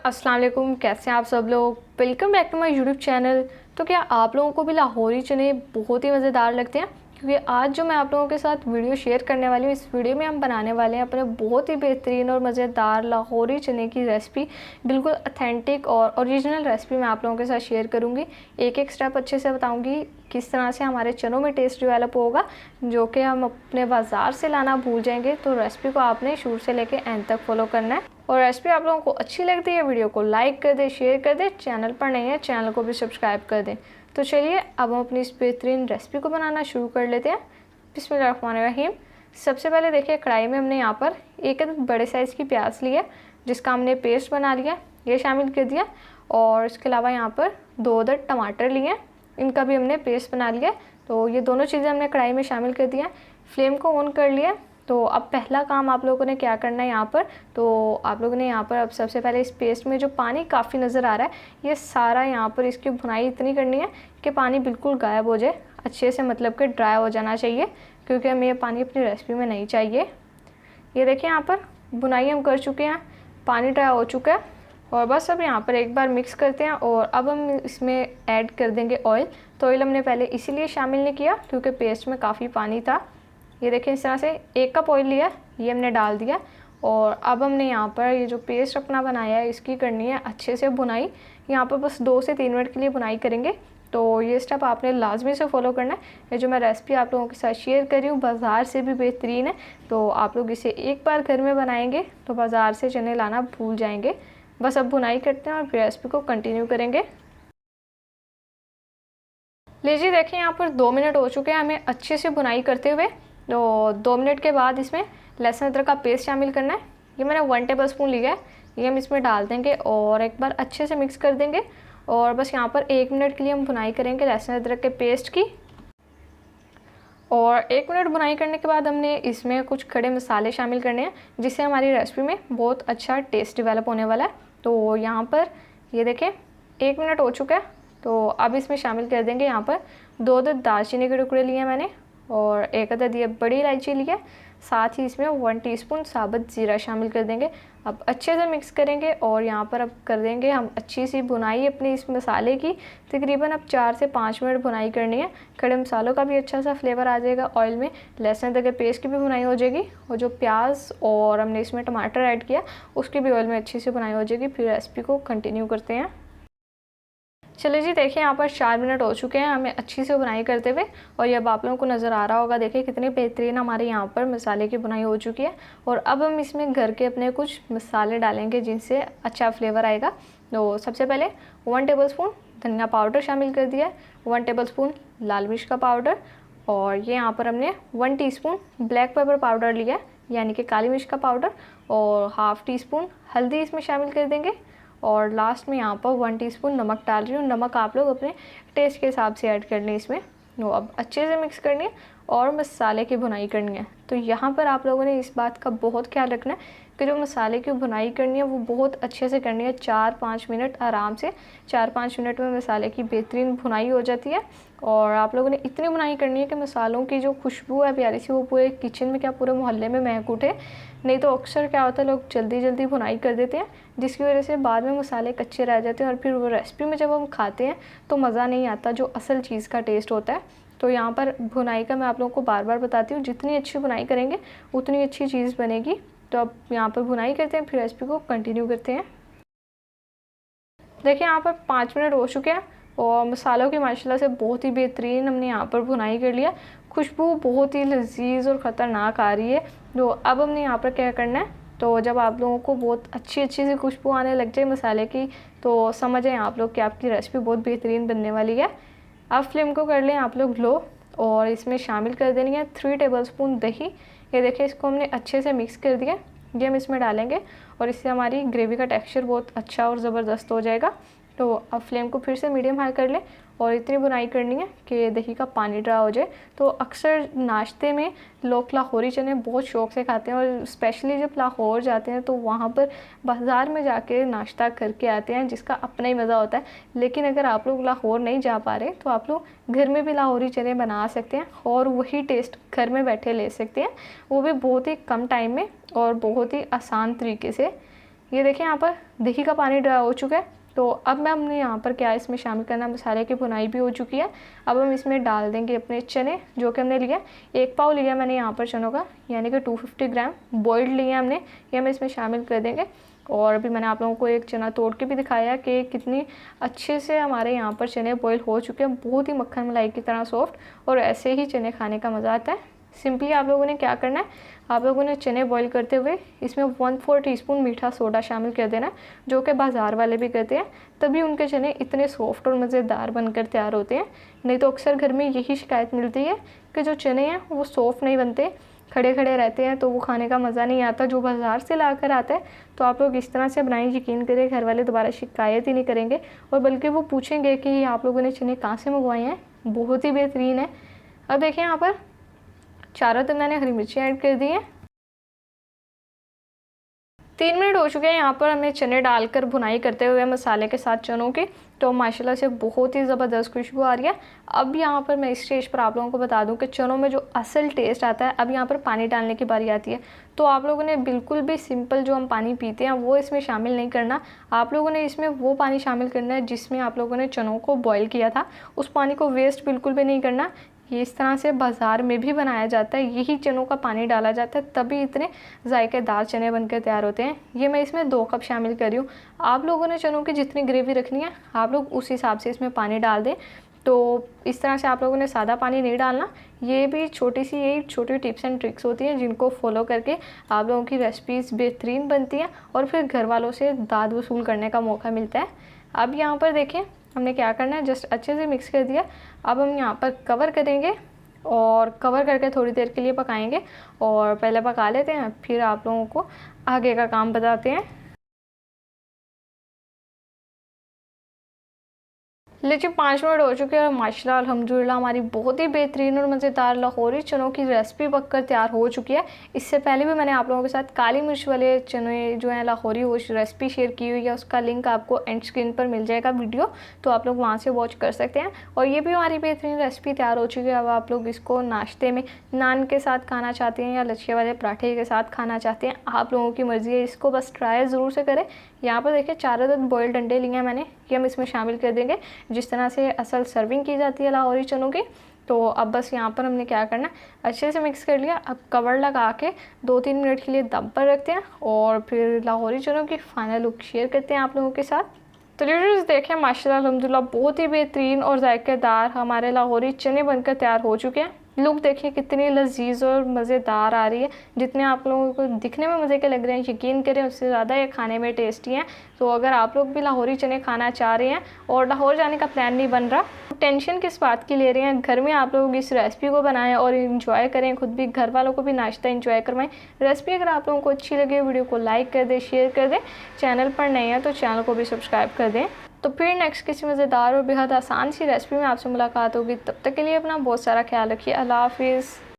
अस्सलाम वालेकुम, कैसे हैं आप सब लोग। Welcome back to my YouTube channel. तो क्या आप लोगों को भी लाहौरी चने बहुत ही मज़ेदार लगते हैं? क्योंकि आज जो मैं आप लोगों के साथ वीडियो शेयर करने वाली हूँ, इस वीडियो में हम बनाने वाले हैं अपने बहुत ही बेहतरीन और मज़ेदार लाहौरी चने की रेसिपी। बिल्कुल ऑथेंटिक और ओरिजिनल रेसिपी मैं आप लोगों के साथ शेयर करूँगी। एक एक स्टेप अच्छे से बताऊँगी किस तरह से हमारे चनों में टेस्ट डेवलप होगा, जो कि हम अपने बाज़ार से लाना भूल जाएंगे। तो रेसिपी को आपने शुरू से लेकर एंड तक फॉलो करना है। और रेसिपी आप लोगों को अच्छी लगती है, वीडियो को लाइक कर दें, शेयर कर दें। चैनल पर नहीं है, चैनल को भी सब्सक्राइब कर दें। तो चलिए अब हम अपनी इस बेहतरीन रेसिपी को बनाना शुरू कर लेते हैं। बिस्मिल्लाहिर्रहमानिर्रहीम। सबसे पहले देखिए, कढ़ाई में हमने यहाँ पर एक बड़े साइज़ की प्याज ली है, जिसका हमने पेस्ट बना लिया, ये शामिल कर दिया। और इसके अलावा यहाँ पर 2 अदद टमाटर लिए हैं, इनका भी हमने पेस्ट बना लिया। तो ये दोनों चीज़ें हमने कढ़ाई में शामिल कर दिया। फ्लेम को ऑन कर लिया। तो अब पहला काम आप लोगों ने क्या करना है यहाँ पर, तो आप लोगों ने यहाँ पर अब सबसे पहले इस पेस्ट में जो पानी काफ़ी नज़र आ रहा है, ये सारा यहाँ पर इसकी भुनाई इतनी करनी है कि पानी बिल्कुल गायब हो जाए, अच्छे से मतलब कि ड्राई हो जाना चाहिए, क्योंकि हमें ये पानी अपनी रेसिपी में नहीं चाहिए। ये देखिए यहाँ पर भुनाई हम कर चुके हैं, पानी ड्राई हो चुका है। और बस अब यहाँ पर एक बार मिक्स करते हैं। और अब हम इसमें ऐड कर देंगे ऑयल। तो ऑयल हमने पहले इसीलिए शामिल नहीं किया क्योंकि पेस्ट में काफ़ी पानी था। ये देखिए इस तरह से 1 कप ऑयल लिया, ये हमने डाल दिया। और अब हमने यहाँ पर ये जो पेस्ट अपना बनाया है, इसकी करनी है अच्छे से भुनाई। यहाँ पर बस 2 से 3 मिनट के लिए भुनाई करेंगे। तो ये स्टेप आपने लाजमी से फॉलो करना है। ये जो मैं रेसिपी आप लोगों के साथ शेयर कर रही हूँ, बाज़ार से भी बेहतरीन है। तो आप लोग इसे एक बार घर में बनाएंगे तो बाज़ार से चने लाना भूल जाएंगे। बस अब भुनाई करते हैं और फिर रेसिपी को कंटिन्यू करेंगे। लीजिए देखिए यहाँ पर 2 मिनट हो चुके हैं हमें अच्छे से भुनाई करते हुए। तो 2 मिनट के बाद इसमें लहसुन अदरक का पेस्ट शामिल करना है। ये मैंने 1 टेबल स्पून लिया है, ये हम इसमें डाल देंगे और एक बार अच्छे से मिक्स कर देंगे। और बस यहाँ पर 1 मिनट के लिए हम भुनाई करेंगे लहसुन अदरक के पेस्ट की। और 1 मिनट भुनाई करने के बाद हमने इसमें कुछ खड़े मसाले शामिल करने हैं, जिससे हमारी रेसिपी में बहुत अच्छा टेस्ट डेवलप होने वाला है। तो यहाँ पर ये देखें 1 मिनट हो चुका है। तो अब इसमें शामिल कर देंगे यहाँ पर 2 अदद दालचीनी के टुकड़े लिए हैं मैंने, और 1 अदद ये बड़ी इलायची ली है। साथ ही इसमें 1 टीस्पून साबुत ज़ीरा शामिल कर देंगे। अब अच्छे से मिक्स करेंगे और यहाँ पर अब कर देंगे हम अच्छी सी भुनाई अपनी इस मसाले की। तकरीबन अब 4 से 5 मिनट भुनाई करनी है। खड़े मसालों का भी अच्छा सा फ्लेवर आ जाएगा ऑयल में, लहसुन अदरक के पेस्ट की भी भुनाई हो जाएगी, और जो प्याज और हमने इसमें टमाटर ऐड किया उसकी भी ऑयल में अच्छी सी भुनाई हो जाएगी। फिर रेसिपी को कंटिन्यू करते हैं। चलिए जी देखिए यहाँ पर 4 मिनट हो चुके हैं हमें अच्छी से बुनाई करते हुए। और ये अब आप लोगों को नज़र आ रहा होगा, देखिए कितनी बेहतरीन हमारे यहाँ पर मसाले की बुनाई हो चुकी है। और अब हम इसमें घर के अपने कुछ मसाले डालेंगे जिनसे अच्छा फ्लेवर आएगा। तो सबसे पहले 1 टेबल स्पून धनिया पाउडर शामिल कर दिया है, 1 टेबल स्पून लाल मिर्च का पाउडर, और ये यहाँ पर हमने 1 टीस्पून ब्लैक पेपर पाउडर लिया है, यानी कि काली मिर्च का पाउडर, और हाफ़ टी स्पून हल्दी इसमें शामिल कर देंगे। और लास्ट में यहाँ पर 1 टीस्पून नमक डाल रही हूँ। नमक आप लोग अपने टेस्ट के हिसाब से ऐड कर लें इसमें। तो अब अच्छे से मिक्स करनी है और मसाले की भुनाई करनी है। तो यहाँ पर आप लोगों ने इस बात का बहुत ख्याल रखना है कि जो मसाले की भुनाई करनी है वो बहुत अच्छे से करनी है। 4-5 मिनट आराम से, 4-5 मिनट में मसाले की बेहतरीन भुनाई हो जाती है। और आप लोगों ने इतनी भुनाई करनी है कि मसालों की जो खुशबू है प्यारी सी, वो पूरे किचन में क्या पूरे मोहल्ले में महक उठे। नहीं तो अक्सर क्या होता है, लोग जल्दी जल्दी भुनाई कर देते हैं, जिसकी वजह से बाद में मसाले कच्चे रह जाते हैं और फिर वो रेसिपी में जब हम खाते हैं तो मज़ा नहीं आता, जो असल चीज़ का टेस्ट होता है। तो यहाँ पर भुनाई का मैं आप लोगों को बार बार बताती हूँ, जितनी अच्छी भुनाई करेंगे उतनी अच्छी चीज़ बनेगी। तो अब यहाँ पर भुनाई करते हैं, फिर रेसिपी को कंटिन्यू करते हैं। देखिए यहाँ पर 5 मिनट हो चुके हैं और मसालों की माशाल्लाह से बहुत ही बेहतरीन हमने यहाँ पर भुनाई कर लिया। खुशबू बहुत ही लजीज और ख़तरनाक आ रही है। तो अब हमने यहाँ पर क्या करना है, तो जब आप लोगों को बहुत अच्छी सी खुशबू आने लग जाए मसाले की, तो समझें आप लोग कि आपकी रेसिपी बहुत बेहतरीन बनने वाली है। अब फ्लेम को कर लें आप लोग लो, और इसमें शामिल कर देनी है 3 टेबल स्पून दही। ये देखिए इसको हमने अच्छे से मिक्स कर दिया, ये हम इसमें डालेंगे और इससे हमारी ग्रेवी का टेक्सचर बहुत अच्छा और ज़बरदस्त हो जाएगा। तो अब फ्लेम को फिर से मीडियम हाई कर लें और इतनी बुनाई करनी है कि दही का पानी ड्रा हो जाए। तो अक्सर नाश्ते में लोग लाहौरी चने बहुत शौक़ से खाते हैं, और स्पेशली जब लाहौर जाते हैं तो वहाँ पर बाज़ार में जाके नाश्ता करके आते हैं, जिसका अपना ही मज़ा होता है। लेकिन अगर आप लोग लाहौर नहीं जा पा रहे तो आप लोग घर में भी लाहौरी चने बना सकते हैं और वही टेस्ट घर में बैठे ले सकते हैं, वो भी बहुत ही कम टाइम में और बहुत ही आसान तरीके से। ये देखिए यहाँ पर दही का पानी ड्राई हो चुका है। तो अब मैं हमने यहाँ पर क्या इसमें शामिल करना, मसाले की भुनाई भी हो चुकी है। अब हम इसमें डाल देंगे अपने चने जो कि हमने लिया 1 पाव लिया मैंने यहाँ पर चनों का, यानी कि 250 ग्राम बॉइल्ड लिया हमने, ये हम इसमें शामिल कर देंगे। और अभी मैंने आप लोगों को एक चना तोड़ के भी दिखाया कि कितनी अच्छे से हमारे यहाँ पर चने बॉईल हो चुके हैं, बहुत ही मक्खन मलाई की तरह सॉफ्ट, और ऐसे ही चने खाने का मज़ा आता है। सिंपली आप लोगों ने क्या करना है, आप लोगों ने चने बॉईल करते हुए इसमें 1/4 टीस्पून मीठा सोडा शामिल कर देना है, जो कि बाज़ार वाले भी करते हैं, तभी उनके चने इतने सॉफ्ट और मज़ेदार बनकर तैयार होते हैं। नहीं तो अक्सर घर में यही शिकायत मिलती है कि जो चने हैं वो सॉफ्ट नहीं बनते, खड़े खड़े रहते हैं, तो वो खाने का मज़ा नहीं आता जो बाज़ार से ला कर आता है। तो आप लोग इस तरह से बनाएं, यकीन करें घर वाले दोबारा शिकायत ही नहीं करेंगे, और बल्कि वो पूछेंगे कि आप लोगों ने चने कहाँ से मंगवाए हैं, बहुत ही बेहतरीन है। अब देखिए यहाँ पर चारों तरफ मैंने हरी मिर्ची ऐड कर दी है। 3 मिनट हो चुके हैं यहाँ पर हमें चने डालकर भुनाई करते हुए मसाले के साथ चनों की, तो माशाल्लाह से बहुत ही ज़बरदस्त खुशबू आ रही है। अब यहाँ पर मैं इस स्टेज पर आप लोगों को बता दूँ कि चनों में जो असल टेस्ट आता है, अब यहाँ पर पानी डालने की बारी आती है। तो आप लोगों ने बिल्कुल भी सिंपल जो हम पानी पीते हैं वो इसमें शामिल नहीं करना, आप लोगों ने इसमें वो पानी शामिल करना है जिसमें आप लोगों ने चनों को बॉयल किया था, उस पानी को वेस्ट बिल्कुल भी नहीं करना। ये इस तरह से बाज़ार में भी बनाया जाता है, यही चनों का पानी डाला जाता है, तभी इतने जायकेदार चने बनकर तैयार होते हैं। ये मैं इसमें 2 कप शामिल कर रही हूँ। आप लोगों ने चनों की जितनी ग्रेवी रखनी है आप लोग उस हिसाब से इसमें पानी डाल दें। तो इस तरह से आप लोगों ने सादा पानी नहीं डालना। ये भी यही छोटी टिप्स एंड ट्रिक्स होती हैं जिनको फॉलो करके आप लोगों की रेसिपीज़ बेहतरीन बनती हैं और फिर घर वालों से दाद वसूल करने का मौका मिलता है। अब यहाँ पर देखें हमने क्या करना है, जस्ट अच्छे से मिक्स कर दिया। अब हम यहाँ पर कवर करेंगे और कवर करके थोड़ी देर के लिए पकाएंगे, और पहले पका लेते हैं फिर आप लोगों को आगे का काम बताते हैं। लीजिए 5 मिनट हो चुके हैं और माशाल्लाह अल्हम्दुलिल्लाह हमारी बहुत ही बेहतरीन और मज़ेदार लाहौरी चनों की रेसिपी पककर तैयार हो चुकी है। इससे पहले भी मैंने आप लोगों के साथ काली मिर्च वाले चने जो हैं लाहौरी वो रेसिपी शेयर की हुई है, उसका लिंक आपको एंड स्क्रीन पर मिल जाएगा वीडियो, तो आप लोग वहाँ से वॉच कर सकते हैं। और ये भी हमारी बेहतरीन रेसिपी तैयार हो चुकी है। अब आप लोग इसको नाश्ते में नान के साथ खाना चाहते हैं या लच्छे वाले पराठे के साथ खाना चाहते हैं, आप लोगों की मर्ज़ी है, इसको बस ट्राई ज़रूर से करें। यहाँ पर देखिए 4 अदद बॉइल्ड अंडे लिए हैं मैंने, ये हम इसमें शामिल कर देंगे जिस तरह से असल सर्विंग की जाती है लाहौरी चनों की। तो अब बस यहाँ पर हमने क्या करना है, अच्छे से मिक्स कर लिया। अब कवर लगा के 2-3 मिनट के लिए दम पर रखते हैं और फिर लाहौरी चनों की फाइनल लुक शेयर करते हैं आप लोगों के साथ। तो लीडर्स देखें माशाल्लाह अल्हम्दुलिल्लाह बहुत ही बेहतरीन और जायकेदार हमारे लाहौरी चने बनकर तैयार हो चुके हैं। लुक देखिए कितनी लजीज और मज़ेदार आ रही है, जितने आप लोगों को दिखने में मज़े के लग रहे हैं यकीन करें उससे ज़्यादा ये खाने में टेस्टी हैं। तो अगर आप लोग भी लाहौरी चने खाना चाह रहे हैं और लाहौर जाने का प्लान नहीं बन रहा, टेंशन किस बात की ले रहे हैं, घर में आप लोग इस रेसिपी को बनाएं और इंजॉय करें, खुद भी घर वालों को भी नाश्ता इंजॉय करवाएं। रेसिपी अगर आप लोगों को अच्छी लगे वीडियो को लाइक कर दें, शेयर कर दें, चैनल पर नए हैं तो चैनल को भी सब्सक्राइब कर दें। तो फिर नेक्स्ट किसी मज़ेदार और बेहद आसान सी रेसिपी में आपसे मुलाकात होगी, तब तक के लिए अपना बहुत सारा ख्याल रखिए। अल्लाह हाफिज़।